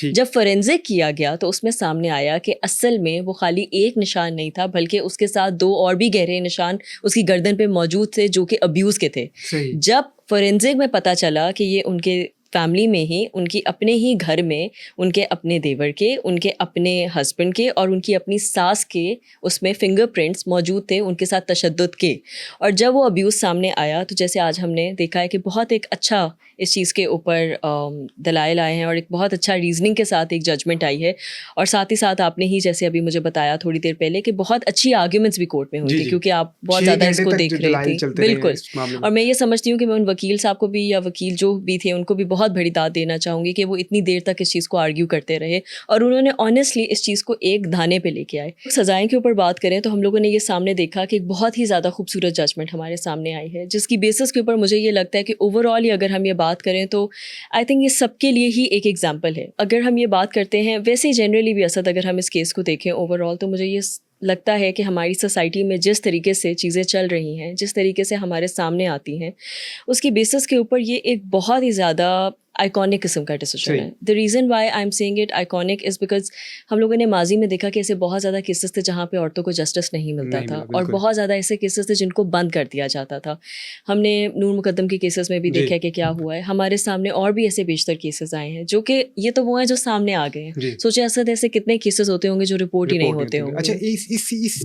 ٹھیک. جب فورینزک کیا گیا تو اس میں سامنے آیا کہ اصل میں وہ خالی ایک نشان نہیں تھا بلکہ اس کے ساتھ 2 اور بھی گہرے نشان اس کی گردن پہ موجود تھے جو کہ ابیوز کے تھے. صحیح. جب فورینزک میں پتہ چلا کہ یہ ان کے فیملی میں ہی ان کی اپنے ہی گھر میں ان کے اپنے دیور کے, ان کے اپنے ہسبینڈ کے اور ان کی اپنی ساس کے اس میں فنگر پرنٹس موجود تھے ان کے ساتھ تشدد کے, اور جب وہ ابیوز سامنے آیا تو جیسے آج ہم نے دیکھا ہے کہ بہت ایک اچھا اس چیز کے اوپر دلائل آئے ہیں اور ایک بہت اچھا ریزننگ کے ساتھ ایک ججمنٹ آئی ہے, اور ساتھ ہی ساتھ آپ نے ہی جیسے ابھی مجھے بتایا تھوڑی دیر پہلے کہ بہت اچھی آرگیومنٹس بھی کورٹ میں ہوئی تھی کیونکہ آپ بہت زیادہ اس کو دیکھ رہے تھے. بالکل. اور میں یہ سمجھتی ہوں کہ میں ان وکیل صاحب کو بھی یا وکیل جو بھی تھے ان کو بھی بہت بڑی داد دینا چاہوں گی کہ وہ اتنی دیر تک اس چیز کو آرگیو کرتے رہے اور انہوں نے آنیسٹلی اس چیز کو ایک دھانے پہ لے کے آئے. سزائیں کے اوپر بات کریں تو ہم لوگوں نے یہ سامنے دیکھا کہ ایک بہت ہی زیادہ خوبصورت ججمنٹ ہمارے سامنے آئی ہے جس کی بیسس کے اوپر مجھے یہ لگتا ہے کہ اوور آل ہی اگر ہم یہ بات کریں تو آئی تھنک یہ سب کے لیے ہی ایک ایگزامپل ہے. اگر ہم یہ بات کرتے ہیں ویسے ہی جنرلی بھی اسد اگر ہم اس کیس کو دیکھیں اوور آل تو مجھے یہ لگتا ہے کہ ہماری سوسائٹی میں جس طریقے سے چیزیں چل رہی ہیں, جس طریقے سے ہمارے سامنے آتی ہیں, اس کی بیسس کے اوپر یہ ایک بہت ہی زیادہ آئیکونک قسم کا ڈیسیجن ہے. The reason why I am seeing it iconic is because ہم لوگوں نے ماضی میں دیکھا کہ ایسے بہت زیادہ کیسز تھے جہاں پہ عورتوں کو جسٹس نہیں ملتا تھا اور بہت زیادہ ایسے کیسز تھے جن کو بند کر دیا جاتا تھا. ہم نے نور مقدم کے کیسز میں بھی دیکھا کہ کیا ہوا ہے. ہمارے سامنے اور بھی ایسے بیشتر کیسز آئے ہیں جو کہ یہ تو وہ ہیں جو سامنے آ گئے ہیں. سوچے اسد ایسے کتنے کیسز ہوتے ہوں گے جو رپورٹ ہی نہیں ہوتے ہوں گے. اچھا, اس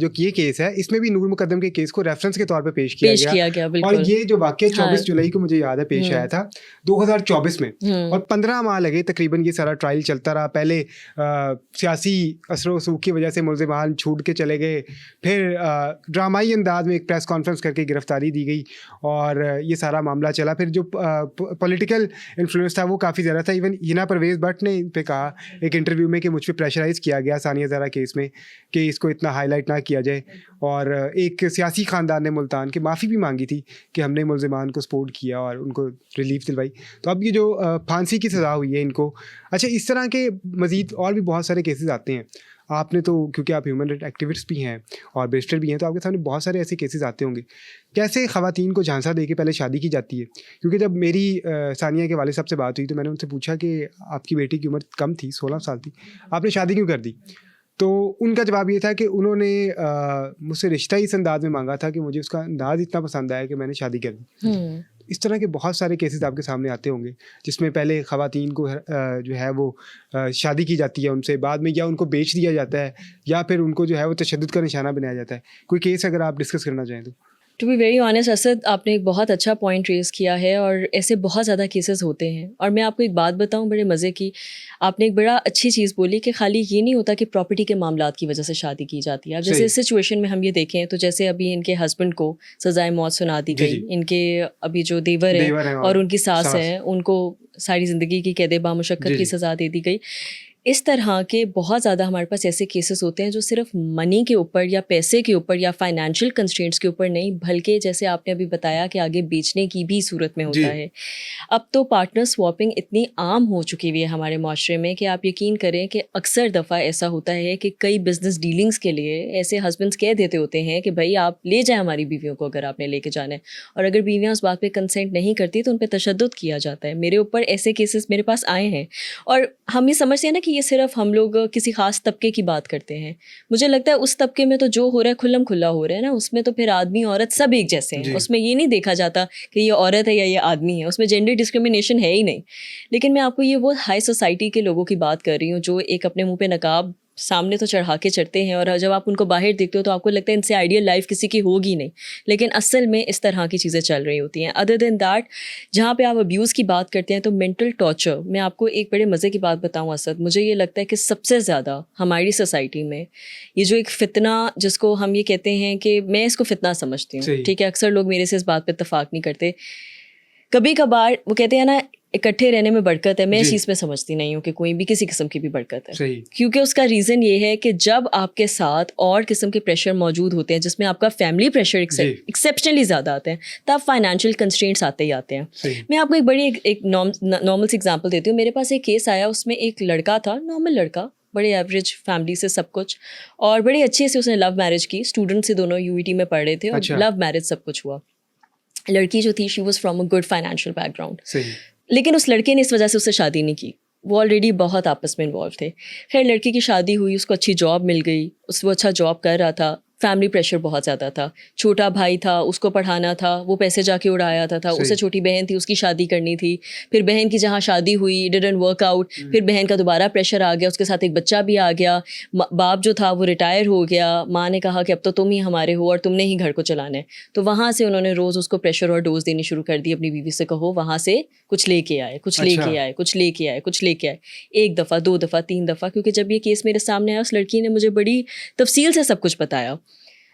جو یہ کیس ہے اس میں بھی نور مقدم کے کیس کو ریفرنس کے طور پہ پیش کیا گیا. اور یہ جو واقعہ 24 جولائی کو مجھے یاد ہے پیش آیا تھا 2024 میں, اور 15 ماہ لگے تقریباً یہ سارا ٹرائل چلتا رہا. پہلے سیاسی اثر و رسوخ کی وجہ سے ملزمان چھوٹ کے چلے گئے, پھر ڈرامائی انداز میں ایک پریس کانفرنس کر کے گرفتاری دی گئی اور یہ سارا معاملہ چلا. پھر جو پولیٹیکل انفلوئنس تھا وہ کافی زیادہ تھا. ایون ہنا پرویز بٹ نے ان پہ کہا ایک انٹرویو میں کہ مجھ پہ پریشرائز کیا گیا ثانیہ زہرا کیس میں کہ اس کو اتنا ہائی لائٹ نہ کیا جائے, اور ایک سیاسی خاندان نے ملتان کے معافی بھی مانگی تھی کہ ہم نے ملزمان کو سپورٹ کیا اور ان کو ریلیف دلوائی. تو اب یہ جو پھانسی کی سزا ہوئی ہے ان کو, اچھا اس طرح کے مزید اور بھی بہت سارے کیسز آتے ہیں. آپ نے تو کیونکہ آپ ہیومن رائٹ ایکٹیوسٹ بھی ہیں اور بیرسٹر بھی ہیں تو آپ کے سامنے بہت سارے ایسے کیسز آتے ہوں گے. کیسے خواتین کو جھانسا دے کے پہلے شادی کی جاتی ہے؟ کیونکہ جب میری ثانیہ کے والد صاحب سے بات ہوئی تو میں نے ان سے پوچھا کہ آپ کی بیٹی کی عمر کم تھی, 16 سال تھی, آپ نے شادی کیوں کر دی؟ تو ان کا جواب یہ تھا کہ انہوں نے مجھ سے رشتہ اس انداز میں مانگا تھا کہ مجھے اس کا انداز اتنا پسند آیا کہ میں نے شادی کر دی. اس طرح کے بہت سارے کیسز آپ کے سامنے آتے ہوں گے جس میں پہلے خواتین کو جو ہے وہ شادی کی جاتی ہے ان سے, بعد میں یا ان کو بیچ دیا جاتا ہے یا پھر ان کو جو ہے وہ تشدد کا نشانہ بنایا جاتا ہے. کوئی کیس اگر آپ ڈسکس کرنا چاہیں تو. To be very honest Asad, آپ نے ایک بہت اچھا پوائنٹ ریز کیا ہے اور ایسے بہت زیادہ کیسز ہوتے ہیں. اور میں آپ کو ایک بات بتاؤں بڑے مزے کی, آپ نے ایک بڑا اچھی چیز بولی کہ خالی یہ نہیں ہوتا کہ پراپرٹی کے معاملات کی وجہ سے شادی کی جاتی ہے. اب جیسے اس سچویشن میں ہم یہ دیکھیں تو جیسے ابھی ان کے ہسبینڈ کو سزائے موت سنا دی گئی, ان کے ابھی جو دیور ہیں اور ان کی ساس ہیں ان کو ساری زندگی کی قید بامشقت کی سزا دے دی گئی. اس طرح کے بہت زیادہ ہمارے پاس ایسے کیسز ہوتے ہیں جو صرف منی کے اوپر یا پیسے کے اوپر یا فائنینشیل کنسٹرینٹس کے اوپر نہیں بلکہ جیسے آپ نے ابھی بتایا کہ آگے بیچنے کی بھی صورت میں ہوتا ہے. اب تو پارٹنر سواپنگ اتنی عام ہو چکی ہوئی ہے ہمارے معاشرے میں کہ آپ یقین کریں کہ اکثر دفعہ ایسا ہوتا ہے کہ کئی بزنس ڈیلنگس کے لیے ایسے ہسبینڈس کہہ دیتے ہوتے ہیں کہ بھائی آپ لے جائیں ہماری بیویوں کو اگر آپ نے لے کے جانا ہے, اور اگر بیویاں اس بات پہ کنسنٹ نہیں کرتی تو ان پہ تشدد کیا جاتا ہے. میرے اوپر ایسے کیسز میرے پاس آئے ہیں اور ہم یہ سمجھتے ہیں نا کہ یہ صرف ہم لوگ کسی خاص طبقے کی بات کرتے ہیں. مجھے لگتا ہے اس طبقے میں تو جو ہو رہا ہے کھلم کھلا ہو رہا ہے نا, اس میں تو پھر آدمی عورت سب ایک جیسے ہیں. اس میں یہ نہیں دیکھا جاتا کہ یہ عورت ہے یا یہ آدمی ہے, اس میں جینڈر ڈسکریمنیشن ہے ہی نہیں. لیکن میں آپ کو یہ وہ ہائی سوسائٹی کے لوگوں کی بات کر رہی ہوں جو ایک اپنے منہ پہ نقاب سامنے تو چڑھا کے چڑھتے ہیں اور جب آپ ان کو باہر دیکھتے ہو تو آپ کو لگتا ہے ان سے آئیڈیل لائف کسی کی ہوگی نہیں, لیکن اصل میں اس طرح کی چیزیں چل رہی ہوتی ہیں. ادر دین دیٹ جہاں پہ آپ ابیوز کی بات کرتے ہیں تو مینٹل ٹارچر, میں آپ کو ایک بڑے مزے کی بات بتاؤں اسد, مجھے یہ لگتا ہے کہ سب سے زیادہ ہماری سوسائٹی میں یہ جو ایک فتنہ جس کو ہم یہ کہتے ہیں کہ میں اس کو فتنہ سمجھتی ہوں, ٹھیک ہے, اکثر لوگ میرے سے اس بات پہ اتفاق نہیں کرتے. کبھی کبھار وہ کہتے ہیں نا اکٹھے رہنے میں برکت ہے, میں اس چیز میں سمجھتی نہیں ہوں کہ کوئی بھی کسی قسم کی بھی برکت ہے, کیونکہ اس کا ریزن یہ ہے کہ جب آپ کے ساتھ اور قسم کے پریشر موجود ہوتے ہیں جس میں آپ کا فیملی پریشر ایکسیپشنلی زیادہ آتے ہیں تب فائنینشیل کنسٹرینٹس آتے ہی آتے ہیں. میں آپ کو ایک بڑی ایک نارمل سی ایگزامپل دیتی ہوں. میرے پاس ایک کیس آیا, اس میں ایک لڑکا تھا, نارمل لڑکا, بڑے ایوریج فیملی سے سب کچھ, اور بڑی اچھے سے اس نے لو میرج کی, اسٹوڈنٹ سے دونوں UET میں پڑھ رہے تھے اور لو میرج سب کچھ ہوا. لڑکی جو تھی she was from a good financial back ground. لیکن اس لڑکے نے اس وجہ سے اس سے شادی نہیں کی. وہ آلریڈی بہت آپس میں انوالو تھے. خیر لڑکی کی شادی ہوئی, اس کو اچھی جاب مل گئی, وہ اچھا جاب کر رہا تھا. فیملی پریشر بہت زیادہ تھا, چھوٹا بھائی تھا, اس کو پڑھانا تھا, وہ پیسے جا کے اڑایا تھا. اس سے چھوٹی بہن تھی, اس کی شادی کرنی تھی. پھر بہن کی جہاں شادی ہوئی ڈڈنٹ ورک آؤٹ, پھر بہن کا دوبارہ پریشر آ گیا, اس کے ساتھ ایک بچہ بھی آ گیا. باپ جو تھا وہ ریٹائر ہو گیا. ماں نے کہا کہ اب تو تم ہی ہمارے ہو اور تم نے ہی گھر کو چلانا ہے. تو وہاں سے انہوں نے روز اس کو پریشر اور ڈوز دینی شروع کر دی. اپنی بیوی سے کہو وہاں سے کچھ لے کے آئے, کچھ لے کے آئے, کچھ لے کے آئے, کچھ لے کے آئے. 1 دفعہ 2 دفعہ 3 دفعہ, کیونکہ جب یہ کیس میرے سامنے آیا اس لڑکی نے مجھے بڑی تفصیل سے سب کچھ بتایا.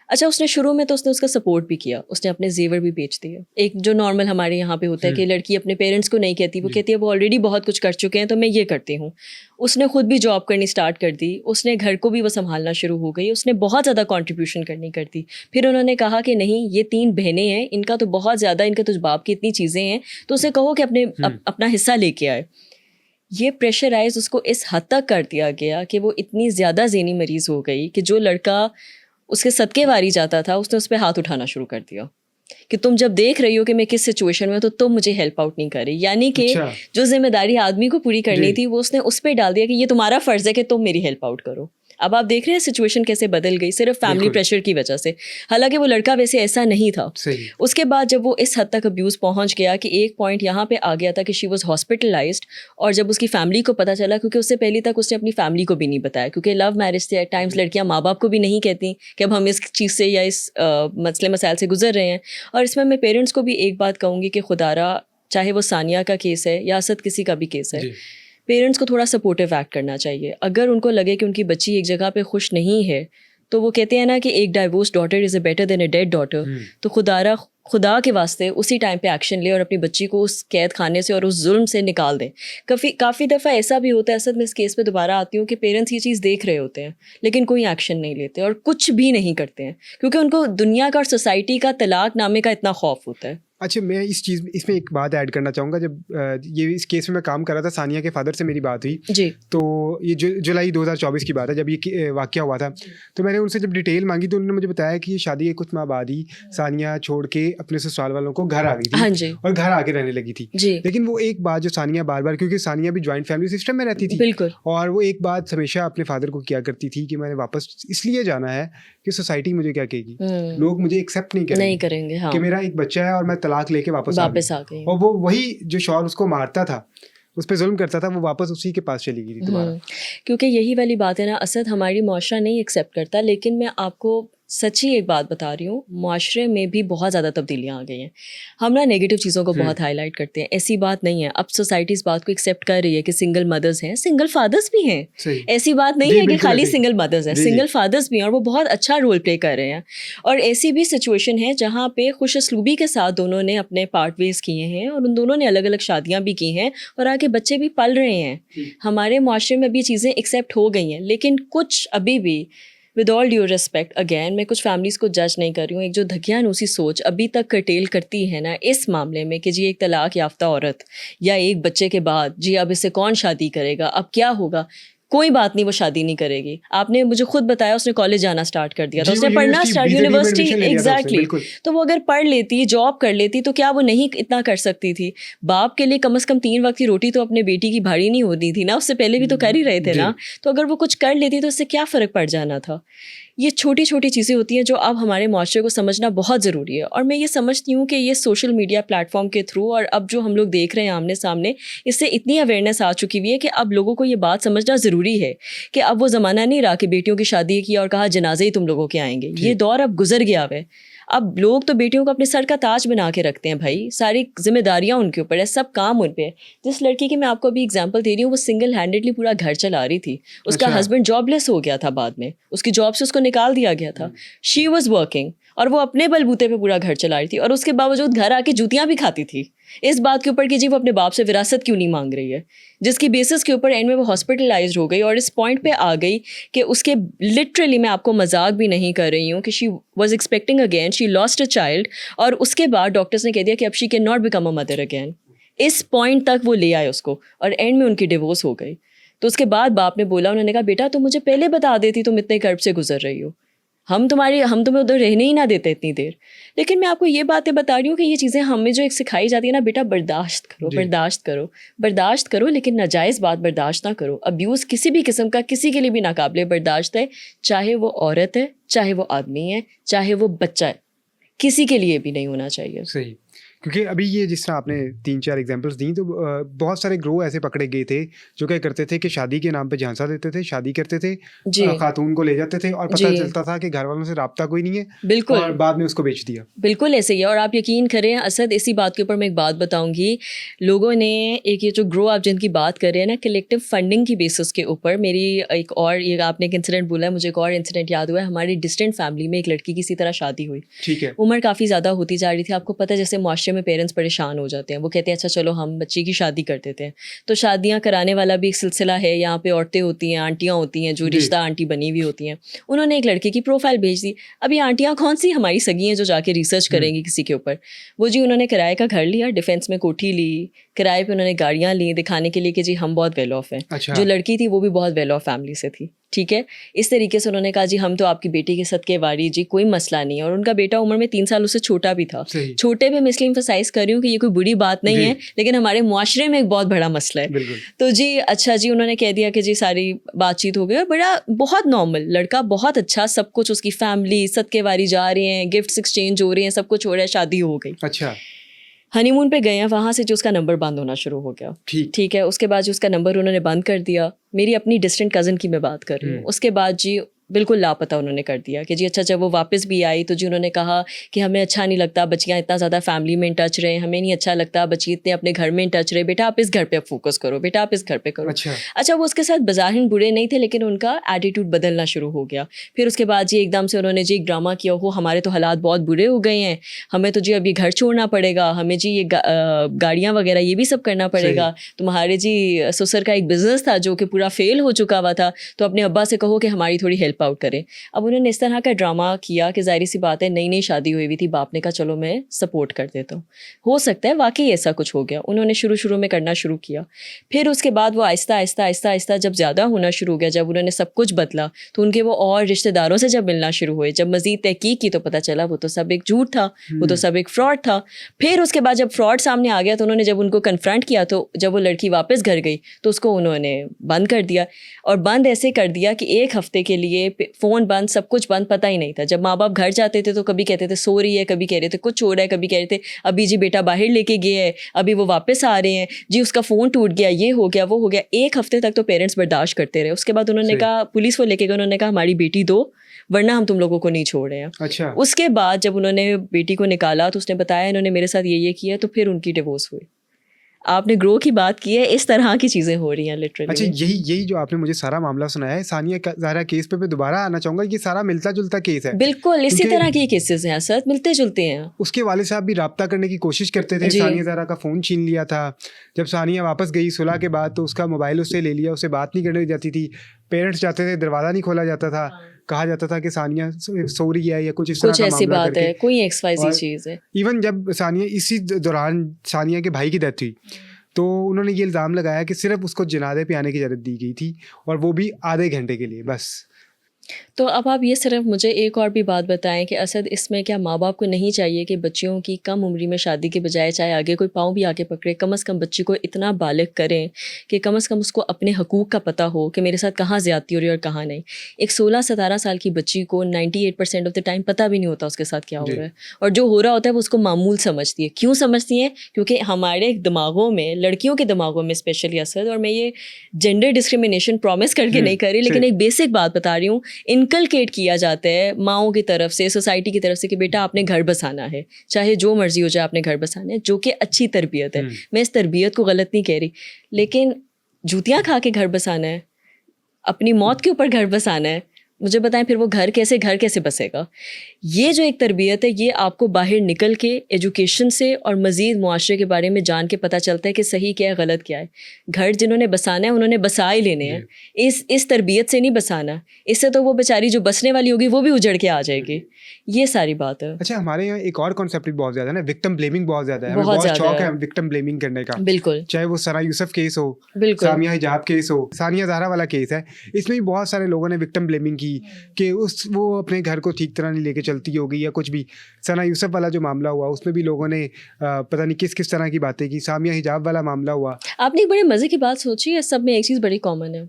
اچھا اس نے شروع میں تو اس نے اس کا سپورٹ بھی کیا, اس نے اپنے زیور بھی بیچ دیے. ایک جو نارمل ہمارے یہاں پہ ہوتا ہے کہ لڑکی اپنے پیرنٹس کو نہیں کہتی, وہ کہتی ہے وہ آلریڈی بہت کچھ کر چکے ہیں تو میں یہ کرتی ہوں. اس نے خود بھی جاب کرنی اسٹارٹ کر دی, اس نے گھر کو بھی وہ سنبھالنا شروع ہو گئی, اس نے بہت زیادہ کنٹریبیوشن کرنی کر دی. پھر انہوں نے کہا کہ نہیں یہ 3 بہنیں ہیں, ان کا تو بہت زیادہ, ان کے تو باپ کی اتنی چیزیں ہیں, تو اسے کہو کہ اپنا حصہ لے کے آئے. یہ پریشرائز اس کو اس حد تک کر دیا گیا کہ وہ اتنی زیادہ ذہنی مریض ہو گئی کہ جو لڑکا اس کے صدقے واری جاتا تھا اس نے اس پہ ہاتھ اٹھانا شروع کر دیا کہ تم جب دیکھ رہی ہو کہ میں کس سچویشن میں ہوں تو تم مجھے ہیلپ آؤٹ نہیں کر رہی. یعنی کہ جو ذمہ داری آدمی کو پوری کرنی تھی وہ اس نے اس پہ ڈال دیا کہ یہ تمہارا فرض ہے کہ تم میری ہیلپ آؤٹ کرو. اب آپ دیکھ رہے ہیں سچویشن کیسے بدل گئی صرف فیملی پریشر کی وجہ سے. حالانکہ وہ لڑکا ویسے ایسا نہیں تھا. اس کے بعد جب وہ اس حد تک ابیوز پہنچ گیا کہ ایک پوائنٹ یہاں پہ آ گیا تھا کہ شی واز ہاسپٹلائزڈ, اور جب اس کی فیملی کو پتہ چلا, کیونکہ اس سے پہلے تک اس نے اپنی فیملی کو بھی نہیں بتایا, کیونکہ لو میرج سے ایٹ ٹائمز لڑکیاں ماں باپ کو بھی نہیں کہتی کہ اب ہم اس چیز سے یا اس مسئلے مسائل سے گزر رہے ہیں. اور اس میں پیرنٹس کو بھی ایک بات کہوں گی کہ خدارا چاہے وہ ثانیہ کا کیس ہے یا اسد کسی کا بھی کیس ہے, پیرنٹس کو تھوڑا سپورٹیو ایکٹ کرنا چاہیے. اگر ان کو لگے کہ ان کی بچی ایک جگہ پہ خوش نہیں ہے تو وہ کہتے ہیں نا کہ ایک divorce daughter is a better than a dead daughter, تو خدا کے واسطے اسی ٹائم پہ ایکشن لے اور اپنی بچی کو اس قید خانے سے اور اس ظلم سے نکال دیں. کافی دفعہ ایسا بھی ہوتا ہے, اسد میں اس کیس پہ دوبارہ آتی ہوں, کہ پیرنٹس یہ چیز دیکھ رہے ہوتے ہیں لیکن کوئی ایکشن نہیں لیتے اور کچھ بھی نہیں کرتے ہیں, کیونکہ ان کو دنیا کا اور سوسائٹی کا طلاق نامے کا اتنا خوف ہوتا ہے. اچھا میں اس میں ایک بات ایڈ کرنا چاہوں گا. جب یہ اس کیس میں میں کام کر رہا تھا, ثانیہ کے فادر سے میری بات ہوئی جی, تو یہ جولائی 2024 کی بات ہے جب یہ واقعہ ہوا تھا. تو میں نے ان سے جب ڈیٹیل مانگی تو انہوں نے مجھے بتایا کہ یہ شادی کے کچھ ماہ بعد ہی ثانیہ چھوڑ کے اپنے سسرال والوں کو گھر آ گئی تھی اور گھر آ کے رہنے لگی تھی. لیکن وہ ایک بات جو ثانیہ بار بار, کیونکہ ثانیہ بھی جوائنٹ فیملی سسٹم میں رہتی تھی بالکل, اور وہ ایک بات ہمیشہ اپنے فادر کو کیا کرتی تھی کہ میں نے واپس اس لیے جانا ہے کہ سوسائٹی مجھے کیا کہے گی, لوگ مجھے ایکسیپٹ نہیں کریں گے کہ میرا ایک بچہ ہے اور میں طلاق لے کے واپس آ گئی. اور وہ وہی جو شوہر اس کو مارتا تھا, اس پہ ظلم کرتا تھا, وہ واپس اسی کے پاس چلی گئی تھی دوبارہ. کیونکہ یہی والی بات ہے نا, اسد ہماری معاشرہ نہیں ایکسیپٹ کرتا. لیکن میں آپ کو سچی ایک بات بتا رہی ہوں, معاشرے میں بھی بہت زیادہ تبدیلیاں آ گئی ہیں. ہم نا نیگیٹو چیزوں کو بہت ہائی لائٹ کرتے ہیں, ایسی بات نہیں ہے. اب سوسائٹی اس بات کو ایکسیپٹ کر رہی ہے کہ سنگل مدرز ہیں, سنگل فادرز بھی ہیں. ایسی بات نہیں ہے کہ خالی سنگل مدرز ہیں, سنگل فادرز بھی ہیں اور وہ بہت اچھا رول پلے کر رہے ہیں. اور ایسی بھی سچویشن ہے جہاں پہ خوش اسلوبی کے ساتھ دونوں نے اپنے پارٹ ویز کیے ہیں اور ان دونوں نے الگ الگ شادیاں بھی کی ہیں اور آگے بچے بھی پل رہے ہیں. ہمارے معاشرے میں بھی چیزیں ایکسیپٹ ہو گئی ہیں, لیکن کچھ ابھی بھی with all due respect, again میں کچھ فیملیز کو جج نہیں کر رہی ہوں, ایک جو دھکیانوسی سوچ ابھی تک کرٹیل کرتی ہے نا اس معاملے میں کہ جی ایک طلاق یافتہ عورت یا ایک بچے کے بعد جی اب اس سے کون شادی کرے گا, اب کیا ہوگا, کوئی بات نہیں وہ شادی نہیں کرے گی. آپ نے مجھے خود بتایا اس نے کالج جانا اسٹارٹ کر دیا تھا, اس نے پڑھنا اسٹارٹ, یونیورسٹی, ایگزیکٹلی. تو وہ اگر پڑھ لیتی, جاب کر لیتی تو کیا وہ نہیں اتنا کر سکتی تھی؟ باپ کے لیے کم از کم 3 وقت کی روٹی تو اپنے بیٹی کی بھاری نہیں ہوتی تھی نا, اس سے پہلے بھی تو کر ہی رہے تھے نا. تو اگر وہ کچھ کر لیتی تو اس سے کیا فرق پڑ جانا تھا؟ یہ چھوٹی چھوٹی چیزیں ہوتی ہیں جو اب ہمارے معاشرے کو سمجھنا بہت ضروری ہے. اور میں یہ سمجھتی ہوں کہ یہ سوشل میڈیا پلیٹ فارم کے تھرو اور اب جو ہم لوگ دیکھ رہے ہیں آمنے سامنے, اس سے اتنی اویئرنیس آ چکی ہوئی ہے کہ اب لوگوں کو یہ بات سمجھنا ضروری ہے کہ اب وہ زمانہ نہیں رہا کہ بیٹیوں کی شادی کی اور کہا جنازے ہی تم لوگوں کے آئیں گے. یہ دور اب گزر گیا ہے. اب لوگ تو بیٹیوں کو اپنے سر کا تاج بنا کے رکھتے ہیں بھائی, ساری ذمہ داریاں ان کے اوپر ہے, سب کام ان پہ ہے. جس لڑکی کی میں آپ کو ابھی اگزامپل دے رہی ہوں, وہ سنگل ہینڈیڈلی پورا گھر چلا رہی تھی. اس کا ہسبینڈ جاب لیس ہو گیا تھا, بعد میں اس کی جاب سے اس کو نکال دیا گیا تھا. شی واز ورکنگ اور وہ اپنے بلبوتے پہ پورا گھر چلا رہی تھی, اور اس کے باوجود گھر آ کے جوتیاں بھی کھاتی تھی اس بات کے اوپر کہ جی وہ اپنے باپ سے وراثت کیوں نہیں مانگ رہی ہے, جس کی بیسس کے اوپر اینڈ میں وہ ہاسپٹلائزڈ ہو گئی اور اس پوائنٹ پہ آ گئی کہ اس کے لٹرلی, میں آپ کو مذاق بھی نہیں کر رہی ہوں, کہ she was expecting again, she lost a child, اور اس کے بعد ڈاکٹرس نے کہہ دیا کہ اب she can not become a mother again. اس پوائنٹ تک وہ لے آئے اس کو, اور اینڈ میں ان کی ڈیورس ہو گئی. تو اس کے بعد باپ نے بولا, انہوں نے کہا بیٹا تم مجھے پہلے بتا دیتی تم اتنے کرب سے گزر رہی ہو, ہم تمہیں ادھر رہنے ہی نہ دیتے اتنی دیر. لیکن میں آپ کو یہ باتیں بتا رہی ہوں کہ یہ چیزیں ہمیں جو ایک سکھائی جاتی ہے نا, بیٹا برداشت کرو لیکن ناجائز بات برداشت نہ کرو. ابیوز کسی بھی قسم کا کسی کے لیے بھی ناقابل برداشت ہے, چاہے وہ عورت ہے, چاہے وہ آدمی ہے, چاہے وہ بچہ ہے, کسی کے لیے بھی نہیں ہونا چاہیے. صحیح, کیونکہ ابھی یہ جس طرح آپ نے 3-4 ایگزامپلس دیں تو بہت سارے گروہ ایسے پکڑے گئے تھے جو کیا کرتے تھے کہ شادی کے نام پہ جھانسا دیتے تھے, شادی کرتے تھے, خاتون کو لے جاتے تھے اور پتہ چلتا تھا کہ گھر والوں سے رابطہ کوئی نہیں ہے, بالکل, اور بعد میں اس کو بیچ دیا. بالکل ایسے ہی ہے. اور آپ یقین کریں اسد, اسی بات کے اوپر میں ایک بات بتاؤں گی. لوگوں نے ایک یہ جو گروہ آپ جن کی بات کر رہے ہیں نا, کلیکٹیو فنڈنگ کی بیسس کے اوپر, میری ایک اور یہ آپ نے ایک انسیڈنٹ بولا ہے, مجھے ایک اور انسیڈنٹ یاد ہوا ہے. ہماری ڈسٹنٹ فیملی میں ایک لڑکی کی اسی طرح شادی ہوئی. ٹھیک ہے, عمر کافی زیادہ ہوتی جا رہی تھی. آپ کو پتہ ہے جیسے معاشرے میں پیرنٹس پریشان ہو جاتے ہیں, وہ کہتے ہیں اچھا چلو ہم بچی کی شادی کر دیتے ہیں. تو شادیاں کرانے والا بھی ایک سلسلہ ہے, یہاں پہ عورتیں ہوتی ہیں, آنٹیاں ہوتی ہیں جو رشتہ آنٹی بنی ہوئی ہوتی ہیں. انہوں نے ایک لڑکے کی پروفائل بھیج دی. اب یہ آنٹیاں کون سی ہماری سگی ہیں جو جا کے ریسرچ کریں گی کسی کے اوپر. وہ جی انہوں نے کرائے کا گھر لیا, ڈیفینس میں کوٹھی لی, کرائے پہ انہوں نے گاڑیاں لی دکھانے کے لیے کہ جی ہم بہت ویل آف ہیں. جو لڑکی تھی وہ بھی بہت ویل آف فیملی سے تھی. ٹھیک ہے, اس طریقے سے انہوں نے کہا جی ہم تو آپ کی بیٹی کے صدقے واری, جی کوئی مسئلہ نہیں ہے. اور ان کا بیٹا عمر میں 3 سال اس سے چھوٹا بھی تھا. چھوٹے پہ میں اس لیے ایمفسائز کر رہی ہوں کہ یہ کوئی بری بات نہیں ہے, لیکن ہمارے معاشرے میں ایک بہت بڑا مسئلہ ہے. تو جی اچھا جی انہوں نے کہہ دیا کہ جی ساری بات چیت ہو گئی, اور بڑا بہت نارمل لڑکا, بہت اچھا سب کچھ, اس کی فیملی صدقے واری جا رہے ہیں, گفٹس ایکسچینج ہو رہے ہیں, سب کچھ ہو رہا ہے, شادی ہو گئی. اچھا, ہنی مون پہ گئے ہیں, وہاں سے جو اس کا نمبر بند ہونا شروع ہو گیا. ٹھیک ہے, اس کے بعد جو اس کا نمبر انہوں نے بند کر دیا. میری اپنی ڈسٹنٹ کزن کی میں بات کر رہی ہوں. اس کے بعد جی بالکل لاپتہ انہوں نے کر دیا کہ جی اچھا جب وہ واپس بھی آئی تو جی انہوں نے کہا کہ ہمیں اچھا نہیں لگتا بچیاں اتنا زیادہ فیملی میں ان ٹچ رہے, ہمیں نہیں اچھا لگتا بچی اتنے اپنے گھر میں ان ٹچ رہے, بیٹا آپ اس گھر پہ فوکس کرو, بیٹا آپ اس گھر پہ کرو. اچھا وہ اس کے ساتھ بظاہر برے نہیں تھے, لیکن ان کا ایٹیٹیوڈ بدلنا شروع ہو گیا. پھر اس کے بعد جی ایک دم سے انہوں نے جی ایک ڈرامہ کیا, ہو ہمارے تو حالات بہت برے ہو گئے ہیں, ہمیں تو جی اب یہ گھر چھوڑنا پڑے گا, ہمیں جی یہ گاڑیاں وغیرہ یہ بھی سب کرنا پڑے گا, تمہارے جی سسر کا ایک بزنس تھا جو کہ پورا فیل ہو چکا ہوا تھا, تو اپنے ابا سے کہو کہ ہماری تھوڑی ہیلپ آؤٹ کریں. اب انہوں نے اس طرح کا ڈرامہ کیا کہ ظاہر سی بات ہے نئی نئی شادی ہوئی تھی, باپ نے کہا چلو میں سپورٹ کر دیتا ہوں. ہو سکتا ہے واقعی ایسا کچھ ہو گیا, انہوں نے شروع میں کرنا شروع کیا. پھر اس کے بعد وہ آہستہ آہستہ جب زیادہ ہونا شروع ہو گیا, جب انہوں نے سب کچھ بدلا, تو ان کے وہ اور رشتہ داروں سے جب ملنا شروع ہوئے, جب مزید تحقیق کی تو پتہ چلا وہ تو سب ایک جھوٹ تھا, وہ تو سب ایک فراڈ تھا. پھر اس کے بعد جب فراڈ سامنے آ گیا تو انہوں نے جب ان کو کنفرنٹ کیا, تو جب وہ لڑکی واپس گھر گئی تو اس کو انہوں نے بند کر دیا, اور بند ایسے کر دیا کہ 1 ہفتے کے لیے فون بند, سب کچھ بند, پتہ ہی نہیں تھا. جب ماں باپ گھر جاتے تھے تو کبھی کہتے تھے سو رہی ہے, کبھی کہہ رہے تھے کچھ ہو رہا ہے, کبھی کہہ رہے تھے ابھی جی بیٹا باہر لے کے گیا ہے, ابھی وہ واپس آ رہے ہیں, جی اس کا فون ٹوٹ گیا, یہ ہو گیا وہ ہو گیا. 1 ہفتے تک تو پیرنٹس برداشت کرتے رہے. اس کے بعد انہوں نے کہا, پولیس کو لے کے گئے, انہوں نے کہا ہماری بیٹی دو ورنہ ہم تم لوگوں کو نہیں چھوڑ رہے ہیں. اچھا, اس کے بعد جب انہوں نے بیٹی کو نکالا تو اس نے بتایا انہوں نے میرے ساتھ یہ کیا, تو پھر ان کی ڈیورس ہوئی. آپ نے گرو کی بات کی ہے, اس طرح کی چیزیں ہو رہی ہیں لٹرلی. اچھا یہی جو آپ نے مجھے سارا معاملہ سنایا ہے ثانیہ زہرا کیس پہ میں دوبارہ آنا چاہوں گا. یہ سارا ملتا جلتا کیس ہے, بالکل اسی طرح کے کیسز ہیں سر, ملتے جلتے ہیں. اس کے والد صاحب بھی رابطہ کرنے کی کوشش کرتے تھے, ثانیہ زہرا کا فون چھین لیا تھا. جب ثانیہ واپس گئی صلح کے بعد تو اس کا موبائل اس سے لے لیا, اس سے بات نہیں کرنے جاتی تھی. پیرنٹس جاتے تھے, دروازہ نہیں کھولا جاتا تھا, کہا جاتا تھا کہ ثانیہ سو رہی ہے یا کچھ اس طرح کا ایسی معاملہ بات ہے, کوئی ایکس وائی زی چیز ہے. ایون جب ثانیہ اسی دوران ثانیہ کے بھائی کی ڈیتھ ہوئی تو انہوں نے یہ الزام لگایا کہ صرف اس کو جنازے پہ آنے کی اجازت دی گئی تھی, اور وہ بھی آدھے گھنٹے کے لیے بس. تو اب آپ یہ صرف مجھے ایک اور بھی بات بتائیں کہ اسد اس میں کیا ماں باپ کو نہیں چاہیے کہ بچیوں کی کم عمری میں شادی کے بجائے چاہے آگے کوئی پاؤں بھی آگے پکڑے, کم از کم بچی کو اتنا بالغ کریں کہ کم از کم اس کو اپنے حقوق کا پتہ ہو کہ میرے ساتھ کہاں زیادتی ہو رہی ہے اور کہاں نہیں. ایک 16-17 سال کی بچی کو 98% آف دا ٹائم پتہ بھی نہیں ہوتا اس کے ساتھ کیا ہو رہا ہے, اور جو ہو رہا ہوتا ہے وہ اس کو معمول سمجھتی ہے. کیوں سمجھتی ہیں؟ کیونکہ ہمارے دماغوں میں, لڑکیوں کے دماغوں میں اسپیشلی اسد, اور میں یہ جینڈر ڈسکریمنیشن پرومس کر کے نہیں کر رہی, لیکن ایک بیسک بات بتا رہی ہوں, انکلکیٹ کیا جاتا ہے ماؤں کی طرف سے, سوسائٹی کی طرف سے کہ بیٹا آپ نے گھر بسانا ہے, چاہے جو مرضی ہو جائے آپ نے گھر بسانا ہے, جو کہ اچھی تربیت ہے. میں اس تربیت کو غلط نہیں کہہ رہی, لیکن جوتیاں کھا کے گھر بسانا ہے, اپنی موت کے اوپر گھر بسانا ہے, مجھے بتائیں پھر وہ گھر کیسے بسے گا؟ یہ جو ایک تربیت ہے یہ آپ کو باہر نکل کے ایجوکیشن سے اور مزید معاشرے کے بارے میں جان کے پتہ چلتا ہے کہ صحیح کیا ہے غلط کیا ہے. گھر جنہوں نے بسانا ہے انہوں نے بسا ہی لینے ہیں, اس تربیت سے نہیں بسانا, اس سے تو وہ بیچاری جو بسنے والی ہوگی وہ بھی اجڑ کے آ جائے گی. یہ ساری بات ہے. اچھا ہمارے یہاں ایک اور کانسیپٹ بہت زیادہ ہے نا, وکٹم بلیمنگ بہت زیادہ ہے, بہت شوق ہے وکٹم بلیمنگ کرنے کا. بالکل, چاہے وہ ثنا یوسف کیس ہو, بالکل سامیہ حجاب کیس ہو, ثانیہ زہرا والا کیس ہے, اس میں بھی بہت سارے لوگوں نے وکٹم بلیمنگ کی تھی کہ وہ اپنے گھر کو ٹھیک طرح نہیں لے کے چلتی ہوگی یا کچھ بھی. ثنا یوسف والا جو معاملہ ہوا اس میں بھی لوگوں نے پتہ نہیں کس کس طرح کی باتیں کی. سامیہ حجاب والا معاملہ ہوا. آپ نے ایک بڑے مزے کی بات سوچی ہے, سب میں ایک چیز بڑی کامن ہے,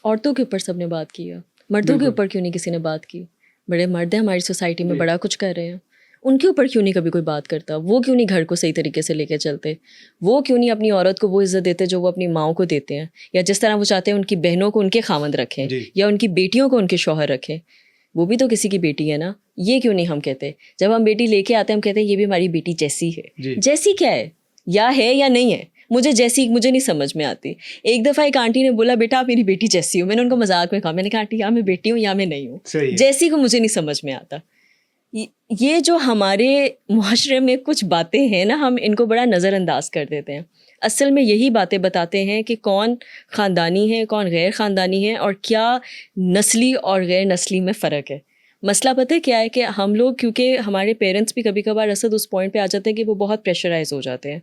عورتوں کے اوپر سب نے بات کی ہے, مردوں کے اوپر کیوں نہیں کسی نے بات کی؟ بڑے مرد ہیں ہماری سوسائٹی میں, بڑا کچھ کر رہے ہیں, ان کے اوپر کیوں نہیں کبھی کوئی بات کرتا؟ وہ کیوں نہیں گھر کو صحیح طریقے سے لے کے چلتے؟ وہ کیوں نہیں اپنی عورت کو وہ عزت دیتے جو وہ اپنی ماؤں کو دیتے ہیں, یا جس طرح وہ چاہتے ہیں ان کی بہنوں کو ان کے خاوند رکھیں یا ان کی بیٹیوں کو ان کے شوہر رکھیں؟ وہ بھی تو کسی کی بیٹی ہے نا. یہ کیوں نہیں ہم کہتے؟ جب ہم بیٹی لے کے آتے ہیں ہم کہتے ہیں یہ بھی ہماری بیٹی جیسی ہے. جیسی کیا ہے یا نہیں ہے؟ مجھے نہیں سمجھ میں آتی. ایک دفعہ ایک آنٹی نے بولا بیٹا آپ میری بیٹی جیسی ہو. میں نے ان کو مذاق میں کہا, میں نے کہا آنٹی یا میں بیٹی ہوں یا میں نہیں ہوں, جیسی کو مجھے نہیں سمجھ میں آتا. یہ جو ہمارے معاشرے میں کچھ باتیں ہیں نا, ہم ان کو بڑا نظر انداز کر دیتے ہیں. اصل میں یہی باتیں بتاتے ہیں کہ کون خاندانی ہے, کون غیر خاندانی ہے, اور کیا نسلی اور غیر نسلی میں فرق ہے. مسئلہ پتہ کیا ہے کہ ہم لوگ, کیونکہ ہمارے پیرنٹس بھی کبھی کبھار اسد اس پوائنٹ پہ آ جاتے ہیں کہ وہ بہت پریشرائز ہو جاتے ہیں,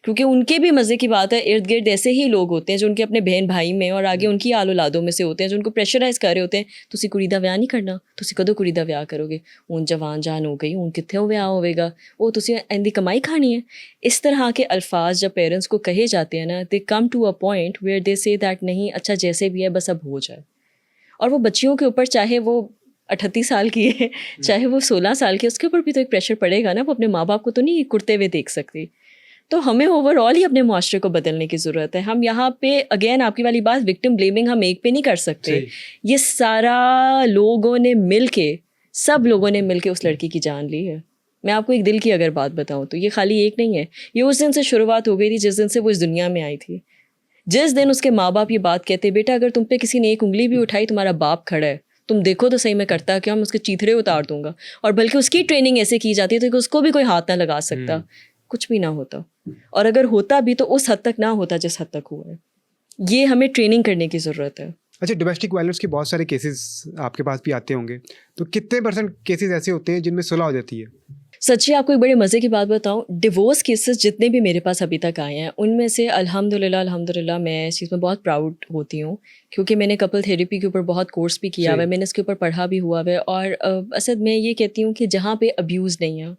کیونکہ ان کے بھی مزے کی بات ہے ارد گرد ایسے ہی لوگ ہوتے ہیں جو ان کے اپنے بہن بھائی میں اور آگے ان کی آل اولادوں میں سے ہوتے ہیں جو ان کو پریشرائز کر رہے ہوتے ہیں, تسی کڑی دا ویاہ نہیں کرنا, تسی کدو کڑی دا ویاہ کرو گے, ہن جوان جان ہو گئی, ہن کتھے ویاہ ہوے گا, وہ تسی ایندی کمائی کھانی ہے. اس طرح کے الفاظ جب پیرنٹس کو کہے جاتے ہیں نا, they come to a point where they say that نہیں اچھا جیسے بھی ہے بس اب ہو جائے. اور وہ بچیوں کے اوپر, چاہے وہ 38 سال کی ہے چاہے وہ 16 سال کی, اس کے اوپر بھی تو ایک پریشر پڑے گا نا. وہ اپنے ماں باپ کو تو نہیں کرتے ہوئے دیکھ سکتی. تو ہمیں اوور آل ہی اپنے معاشرے کو بدلنے کی ضرورت ہے. ہم یہاں پہ اگین آپ کی والی بات وکٹم بلیمنگ ہم ایک پہ نہیں کر سکتے. یہ سارا لوگوں نے مل کے, سب لوگوں نے مل کے اس لڑکی کی جان لی ہے. میں آپ کو ایک دل کی اگر بات بتاؤں تو یہ خالی ایک نہیں ہے, یہ اس دن سے شروعات ہو گئی تھی جس دن سے وہ اس دنیا میں آئی تھی. جس دن اس کے ماں باپ یہ بات کہتے بیٹا اگر تم پہ کسی نے ایک انگلی بھی اٹھائی تمہارا باپ کھڑا ہے, تم دیکھو تو صحیح میں کرتا کہ ہم اس کے چیتھرے اتار دوں گا. اور بلکہ اس کی ٹریننگ ایسے کی جاتی ہے کہ اس کو بھی کوئی ہاتھ نہ لگا سکتا, کچھ بھی نہ ہوتا. اور اگر ہوتا بھی تو اس حد تک نہ ہوتا جس حد تک ہوا ہے. یہ ہمیں ٹریننگ کرنے کی ضرورت ہے. اچھا, ڈومیسٹک وائلنس کے بہت سارے کیسز آپ کے پاس بھی آتے ہوں گے, تو کتنے % کیسز ایسے ہوتے ہیں جن میں صلح ہو جاتی ہے؟ سچی آپ کو ایک بڑے مزے کی بات بتاؤں, ڈیورس کیسز جتنے بھی میرے پاس ابھی تک آئے ہیں ان میں سے الحمد للہ میں اس چیز میں بہت پراؤڈ ہوتی ہوں, کیونکہ میں نے کپل تھیریپی کے اوپر بہت کورس بھی کیا ہوا ہے, میں نے اس کے اوپر پڑھا بھی ہوا ہے. اور اسد میں یہ کہتی ہوں کہ جہاں پہ ابیوز نہیں ہے,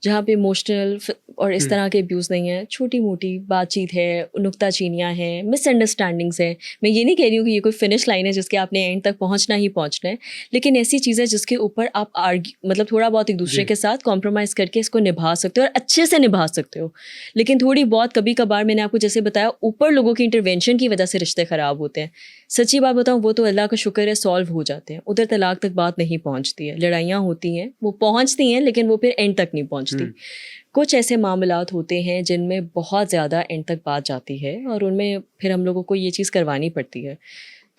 جہاں پہ ایموشنل اور اس طرح کے ابیوز نہیں ہیں, چھوٹی موٹی بات چیت ہے, نکتہ چینیاں ہیں, مس انڈرسٹینڈنگس ہیں. میں یہ نہیں کہہ رہی ہوں کہ یہ کوئی فنش لائن ہے جس کے آپ نے اینڈ تک پہنچنا ہی پہنچنا ہے, لیکن ایسی چیزیں جس کے اوپر آپ مطلب تھوڑا بہت ایک دوسرے کے ساتھ کمپرومائز کر کے اس کو نبھا سکتے ہو اور اچھے سے نبھا سکتے ہو. لیکن تھوڑی بہت کبھی کبھار میں نے آپ کو جیسے بتایا اوپر لوگوں کی انٹروینشن کی وجہ سے رشتے خراب ہوتے ہیں. سچی بات بتاؤں وہ تو اللہ کا شکر ہے سالو ہو جاتے ہیں, ادھر طلاق تک بات نہیں پہنچتی ہے. لڑائیاں ہوتی ہیں, وہ پہنچتی ہیں لیکن وہ پھر اینڈ تک نہیں پہنچتی. کچھ ایسے معاملات ہوتے ہیں جن میں بہت زیادہ اینڈ تک بات جاتی ہے اور ان میں پھر ہم لوگوں کو یہ چیز کروانی پڑتی ہے.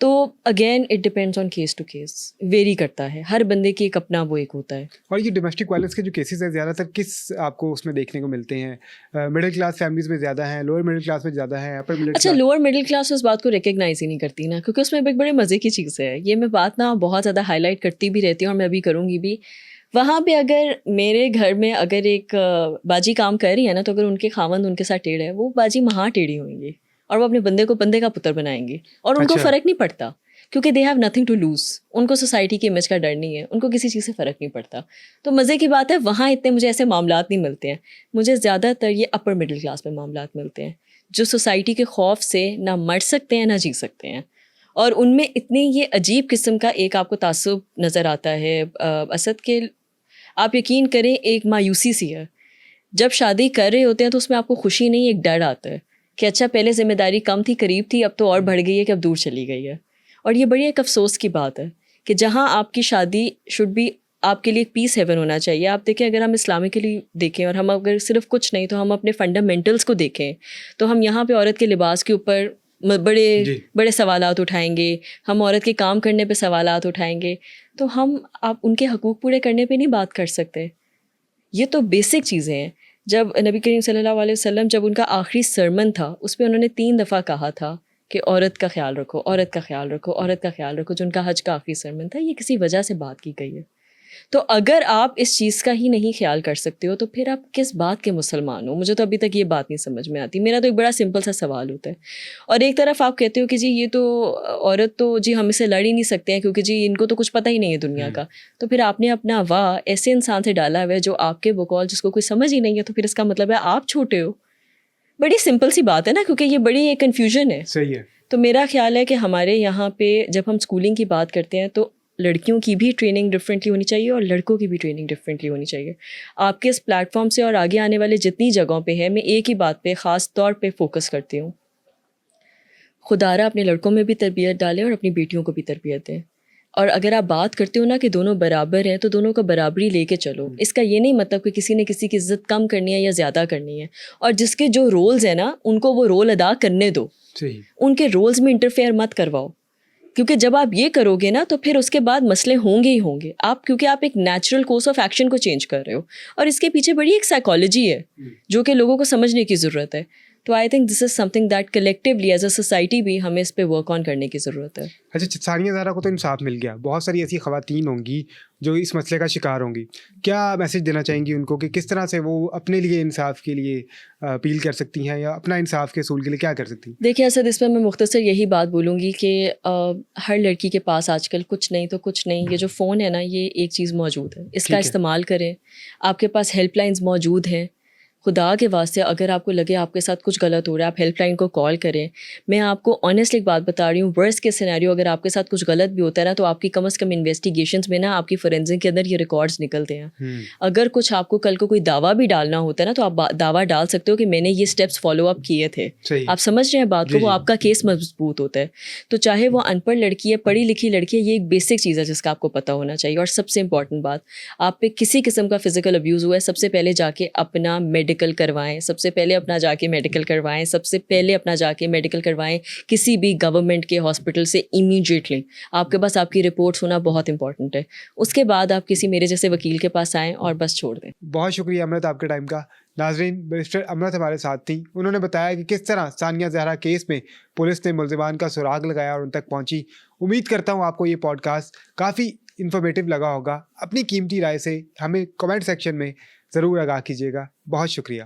تو again it depends on case to case, vary کرتا ہے, ہر بندے کی ایک اپنا وہ ایک ہوتا ہے. اور یہ ڈومیسٹک وائلنس کے جو کیسز ہیں زیادہ تر کس آپ کو اس میں دیکھنے کو ملتے ہیں؟ مڈل کلاس فیملیز میں زیادہ ہیں, لوور مڈل کلاس میں زیادہ ہیں, اپر مڈل؟ اچھا, لوور مڈل کلاس اس بات کو ریکگنائز ہی نہیں کرتی نا, کیونکہ اس میں ایک بڑے مزے کی چیز ہے. یہ میں بات نا بہت زیادہ ہائی لائٹ کرتی بھی رہتی ہوں اور میں ابھی کروں گی بھی. وہاں پہ اگر میرے گھر میں اگر ایک باجی کام کر رہی ہے نا, تو اگر ان کے خاوند ان کے ساتھ ٹیڑھ ہے, وہ باجی مہاں ٹیڑھی ہوئیں گی اور وہ اپنے بندے کو بندے کا پتر بنائیں گی, اور ان کو فرق نہیں پڑتا کیونکہ they have nothing to lose. ان کو سوسائٹی کی امیج کا ڈر نہیں ہے, ان کو کسی چیز سے فرق نہیں پڑتا. تو مزے کی بات ہے وہاں اتنے مجھے ایسے معاملات نہیں ملتے ہیں. مجھے زیادہ تر یہ اپر مڈل کلاس میں معاملات ملتے ہیں جو سوسائٹی کے خوف سے نہ مر سکتے ہیں نہ جی سکتے ہیں, اور ان میں اتنے یہ عجیب قسم کا ایک آپ کو تعصب نظر آتا ہے اسد کے. آپ یقین کریں ایک مایوسی سی ہے. جب شادی کر رہے ہوتے ہیں تو اس میں آپ کو خوشی نہیں, ایک ڈر آتا ہے کہ اچھا پہلے ذمہ داری کم تھی, قریب تھی, اب تو اور بڑھ گئی ہے کہ اب دور چلی گئی ہے. اور یہ بڑی ایک افسوس کی بات ہے کہ جہاں آپ کی شادی شوڈ بی آپ کے لیے ایک پیس ہیون ہونا چاہیے. آپ دیکھیں اگر ہم اسلامکلی دیکھیں اور ہم اگر صرف کچھ نہیں تو ہم اپنے فنڈامنٹلس کو دیکھیں, تو ہم یہاں پہ عورت کے لباس کے اوپر بڑے سوالات اٹھائیں گے, ہم عورت کے کام کرنے پہ سوالات اٹھائیں گے, تو ہم آپ ان کے حقوق پورے کرنے پہ نہیں بات کر سکتے. یہ تو بیسک چیزیں ہیں. جب نبی کریم صلی اللہ علیہ وسلم جب ان کا آخری سرمن تھا اس پہ انہوں نے 3 دفعہ کہا تھا کہ عورت کا خیال رکھو, عورت کا خیال رکھو, عورت کا خیال رکھو, جو ان کا حج کا آخری سرمن تھا, یہ کسی وجہ سے بات کی گئی ہے. تو اگر آپ اس چیز کا ہی نہیں خیال کر سکتے ہو تو پھر آپ کس بات کے مسلمان ہو؟ مجھے تو ابھی تک یہ بات نہیں سمجھ میں آتی. میرا تو ایک بڑا سمپل سا سوال ہوتا ہے. اور ایک طرف آپ کہتے ہو کہ جی یہ تو عورت تو جی ہم اسے لڑ ہی نہیں سکتے ہیں کیونکہ جی ان کو تو کچھ پتہ ہی نہیں ہے دنیا کا. تو پھر آپ نے اپنا واہ ایسے انسان سے ڈالا ہوا ہے جو آپ کے بقول جس کو کوئی سمجھ ہی نہیں ہے, تو پھر اس کا مطلب ہے آپ چھوٹے ہو. بڑی سمپل سی بات ہے نا, کیونکہ یہ بڑی ایک کنفیوژن ہے. صحیح ہے. تو میرا خیال ہے کہ ہمارے یہاں پہ جب ہم اسکولنگ کی بات کرتے ہیں تو لڑکیوں کی بھی ٹریننگ ڈفرینٹلی ہونی چاہیے اور لڑکوں کی بھی ٹریننگ ڈفرینٹلی ہونی چاہیے. آپ کے اس پلیٹ فارم سے اور آگے آنے والے جتنی جگہوں پہ ہے, میں ایک ہی بات پہ خاص طور پہ فوکس کرتی ہوں, خدارہ اپنے لڑکوں میں بھی تربیت ڈالیں اور اپنی بیٹیوں کو بھی تربیت دیں. اور اگر آپ بات کرتے ہو نا کہ دونوں برابر ہیں تو دونوں کا برابری لے کے چلو. اس کا یہ نہیں مطلب کہ کسی نے کسی کی عزت کم کرنی ہے یا زیادہ کرنی ہے, اور جس کے جو رولز ہیں نا ان کو وہ رول ادا کرنے دو. ان کے رولز میں انٹرفیئر مت کرواؤ, کیونکہ جب آپ یہ کرو گے نا تو پھر اس کے بعد مسئلے ہوں گے ہی ہوں گے. آپ کیونکہ آپ ایک نیچرل کورس آف ایکشن کو چینج کر رہے ہو, اور اس کے پیچھے بڑی ایک سائیکالوجی ہے جو کہ لوگوں کو سمجھنے کی ضرورت ہے. تو I think this is some thing that collectively as a society بھی ہمیں اس پہ ورک آن کرنے کی ضرورت ہے. اچھا, ثانیہ زہرا کو تو انصاف مل گیا, بہت ساری ایسی خواتین ہوں گی جو اس مسئلے کا شکار ہوں گی, کیا میسج دینا چاہیں گی ان کو کہ کس طرح سے وہ اپنے لیے انصاف کے لیے اپیل کر سکتی ہیں یا اپنا انصاف کے اصول کے لیے کیا کر سکتی ہیں؟ دیکھیے اسد, اس میں مختصر یہی بات بولوں گی کہ ہر لڑکی کے پاس آج کل کچھ نہیں تو کچھ نہیں, یہ جو فون ہے نا یہ ایک چیز موجود ہے, اس کا استعمال کریں. آپ کے پاس ہیلپ لائنز موجود ہیں, خدا کے واسطے اگر آپ کو لگے آپ کے ساتھ کچھ غلط ہو رہا ہے آپ ہیلپ لائن کو کال کریں. میں آپ کو آنیسٹلی ایک بات بتا رہی ہوں, ورسٹ کے سینیریو اگر آپ کے ساتھ کچھ غلط بھی ہوتا ہے نا تو آپ کی کم از کم انویسٹیگیشنز میں نا آپ کی فورینزک کے اندر یہ ریکارڈز نکلتے ہیں. اگر کچھ آپ کو کل کو کوئی دعویٰ بھی ڈالنا ہوتا ہے نا تو آپ دعویٰ ڈال سکتے ہو کہ میں نے یہ اسٹیپس فالو اپ کیے تھے. آپ سمجھ رہے ہیں بات کو, وہ آپ کا کیس مضبوط ہوتا ہے. تو چاہے وہ ان پڑھ لڑکی ہے پڑھی لکھی لڑکی ہے, یہ ایک بیسک چیز ہے جس کا آپ کو پتہ ہونا چاہیے. اور سب سے امپورٹنٹ بات, آپ پہ کسی قسم کا فزیکل ابیوز ہوا ہے سب سے پہلے جا کے اپنا میڈیکل کروائیں, سب سے پہلے اپنا جا کے میڈیکل کروائیں, سب سے پہلے اپنا جا کے میڈیکل کروائیں کسی بھی گورنمنٹ کے ہاسپٹل سے امیڈیٹلی. آپ کے پاس آپ کی رپورٹس ہونا بہت امپورٹنٹ ہے. اس کے بعد آپ کسی میرے جیسے وکیل کے پاس آئیں اور بس چھوڑ دیں. بہت شکریہ امرت آپ کے ٹائم کا. ناظرین, بیرسٹر امرت ہمارے ساتھ تھیں, انہوں نے بتایا کہ کس طرح ثانیہ زہرا کیس میں پولیس نے ملزمان کا سراغ لگایا اور ان تک پہنچی. امید کرتا ہوں آپ کو یہ پوڈ کاسٹ کافی انفارمیٹیو لگا ہوگا. اپنی قیمتی رائے سے ہمیں کمنٹ سیکشن میں ضرور آگاہ کیجیے گا. بہت شکریہ.